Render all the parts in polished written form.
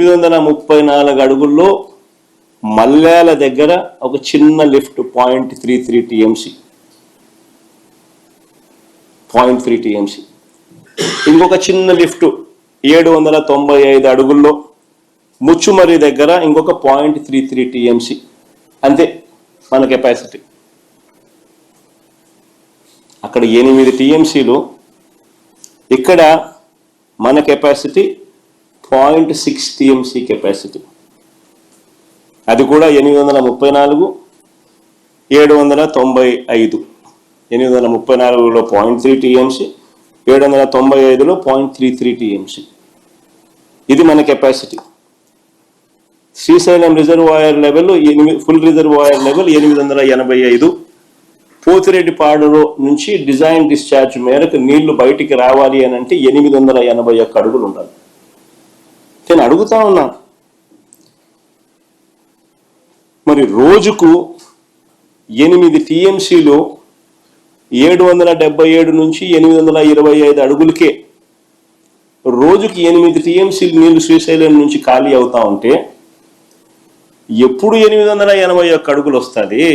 834 అడుగుల్లో మల్యాల దగ్గర ఒక చిన్న లిఫ్ట్ 0.33 టీఎంసీ, 0.3 టీఎంసీ. ఇంకొక చిన్న లిఫ్ట్ 795 అడుగుల్లో ముచ్చుమరి దగ్గర ఇంకొక 0.33 టీఎంసీ. అంతే మన కెపాసిటీ. అక్కడ 8 టీఎంసీలు, ఇక్కడ మన కెపాసిటీ 0.6 టీఎంసీ కెపాసిటీ. అది కూడా 834, 795. 834లో 0.3 టీఎంసీ, 795లో 0.33 టీఎంసీ. ఇది మన capacity. Srisailam reservoir level full reservoir level 885. పోతిరెడ్డిపాడులో నుంచి డిజైన్ డిశ్చార్జ్ మేరకు నీళ్లు బయటికి రావాలి అని అంటే 881 అడుగులు ఉండాలి. నేను అడుగుతా ఉన్నా, మరి రోజుకు 8 టీఎంసీలో 777 నుంచి 825 అడుగులకే రోజుకి 8 టీఎంసీలు నీళ్లు శ్రీశైలం నుంచి ఖాళీ అవుతా ఉంటే ఎప్పుడు 881 అడుగులు వస్తుంది?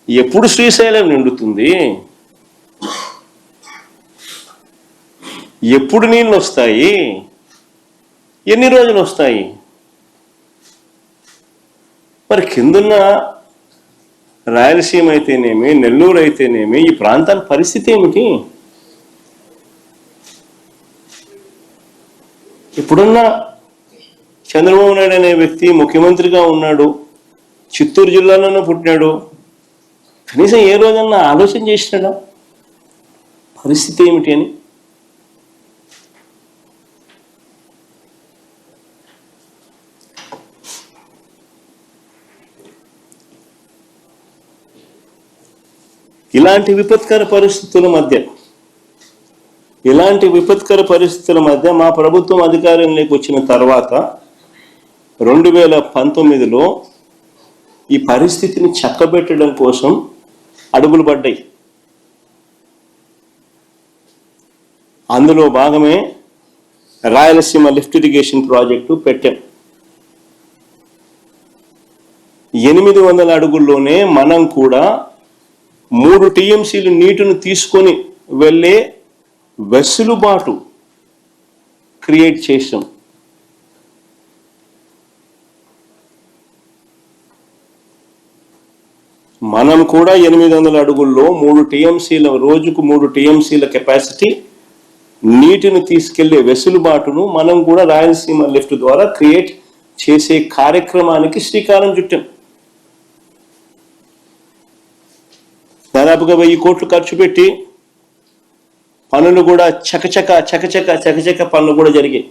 ఎప్పుడు శ్రీశైలం నిండుతుంది? ఎప్పుడు నీళ్ళు వస్తాయి? ఎన్ని రోజులు వస్తాయి? మరి కిందున్న రాయలసీమ అయితేనేమి, నెల్లూరు అయితేనేమి, ఈ ప్రాంతాల పరిస్థితి ఏమిటి? ఇప్పుడున్న చంద్రబాబు నాయుడు అనే వ్యక్తి ముఖ్యమంత్రిగా ఉన్నాడు, చిత్తూరు జిల్లాలోనే పుట్టినాడు. కనీసం ఏ రోజన్నా ఆలోచన చేసినాడా పరిస్థితి ఏమిటి అని? ఇలాంటి విపత్కర పరిస్థితుల మధ్య మా ప్రభుత్వం అధికారంలోకి వచ్చిన తర్వాత 2019లో ఈ పరిస్థితిని చక్కబెట్టడం కోసం అడుగులు పడ్డాయి. అందులో భాగమే రాయలసీమ లిఫ్ట్ ఇరిగేషన్ ప్రాజెక్టు పెట్టాం. 800 అడుగుల్లోనే మనం కూడా 3 టీఎంసీలు నీటిని తీసుకొని వెళ్ళే వెసులుబాటు క్రియేట్ చేసాం. మనం కూడా 800 అడుగుల్లో 3 టీఎంసీల రోజుకు 3 టీఎంసీల కెపాసిటీ నీటిని తీసుకెళ్లే వెసులుబాటును మనం కూడా రాయలసీమ లిఫ్ట్ ద్వారా క్రియేట్ చేసే కార్యక్రమానికి శ్రీకారం చుట్టాం. దాదాపుగా 1000 కోట్లు ఖర్చు పెట్టి పనులు కూడా చకచక పనులు కూడా జరిగాయి.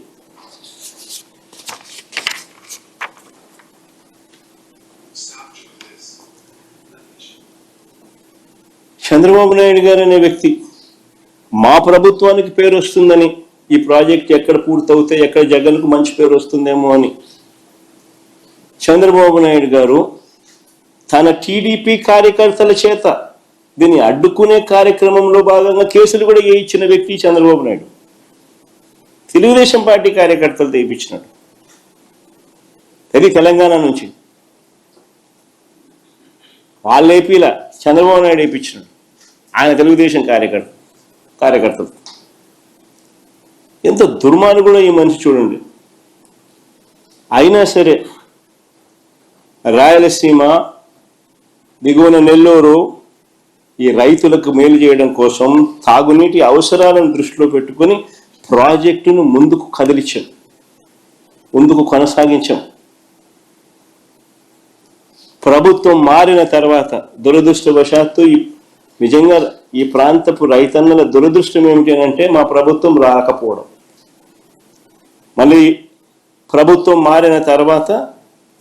చంద్రబాబు నాయుడు గారు అనే వ్యక్తి మా ప్రభుత్వానికి పేరు వస్తుందని, ఈ ప్రాజెక్ట్ ఎక్కడ పూర్తవుతే ఎక్కడ జగన్కు మంచి పేరు వస్తుందేమో అని చంద్రబాబు నాయుడు గారు తన టీడీపీ కార్యకర్తల చేత దీన్ని అడ్డుకునే కార్యక్రమంలో భాగంగా కేసులు కూడా వేయించిన వ్యక్తి చంద్రబాబు నాయుడు. తెలుగుదేశం పార్టీ కార్యకర్తలు తెప్పించినాడు. అది తెలంగాణ నుంచి వాళ్ళు ఏపీలా చంద్రబాబు నాయుడు వేయించినాడు. ఆయన తెలుగుదేశం కార్యకర్తలు. ఎంత దుర్మార్గుడో ఈ మనిషి చూడండి. అయినా సరే రాయలసీమ, దిగువన నెల్లూరు ఈ రైతులకు మేలు చేయడం కోసం తాగునీటి అవసరాలను దృష్టిలో పెట్టుకొని ప్రాజెక్టును ముందుకు కదిలించాం, ముందుకు కొనసాగించాం. ప్రభుత్వం మారిన తర్వాత దురదృష్టవశాత్తు నిజంగా ఈ ప్రాంతపు రైతన్నల దురదృష్టం ఏమిటి అంటే మా ప్రభుత్వం రాకపోవడం. మళ్ళీ ప్రభుత్వం మారిన తర్వాత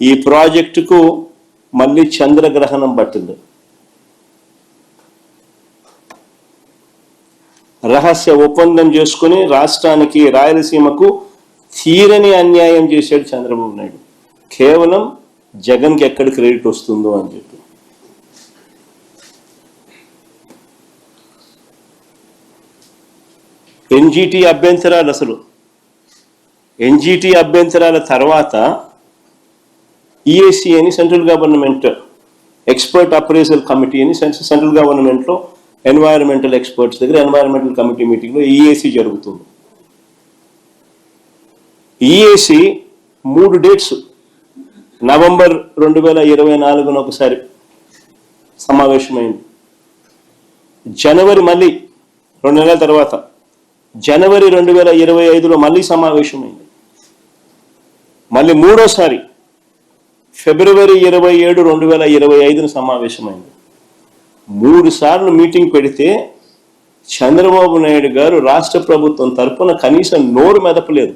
ఈ ప్రాజెక్టుకు మళ్ళీ చంద్రగ్రహణం పట్టింది. రహస్య ఒప్పందం చేసుకుని రాష్ట్రానికి, రాయలసీమకు తీరని అన్యాయం చేశాడు చంద్రబాబు నాయుడు. కేవలం జగన్కి ఎక్కడ క్రెడిట్ వస్తుందో అని చెప్పి. ఎన్జిటి అభ్యంతరాలు అసలు ఎన్జిటి అభ్యంతరాల తర్వాత ఈఏసి అని central government expert appraisal committee అని సెంట్రల్ గవర్నమెంట్లో ఎన్వైరన్మెంటల్ ఎక్స్పర్ట్స్ దగ్గర ఎన్వైరన్మెంటల్ కమిటీ మీటింగ్లో ఈఏసి జరుగుతుంది. ఈఏసి 3 డేట్స్ నవంబర్ 2024 ఒకసారి సమావేశమైంది. జనవరి మళ్ళీ 2 నెలల తర్వాత జనవరి 2025లో మళ్ళీ సమావేశమైంది. మళ్ళీ మూడోసారి ఫిబ్రవరి 27, 2025 సమావేశమైంది. 3 సార్లు మీటింగ్ పెడితే చంద్రబాబు నాయుడు గారు రాష్ట్ర ప్రభుత్వం తరఫున కనీసం నోరు మెదపలేదు.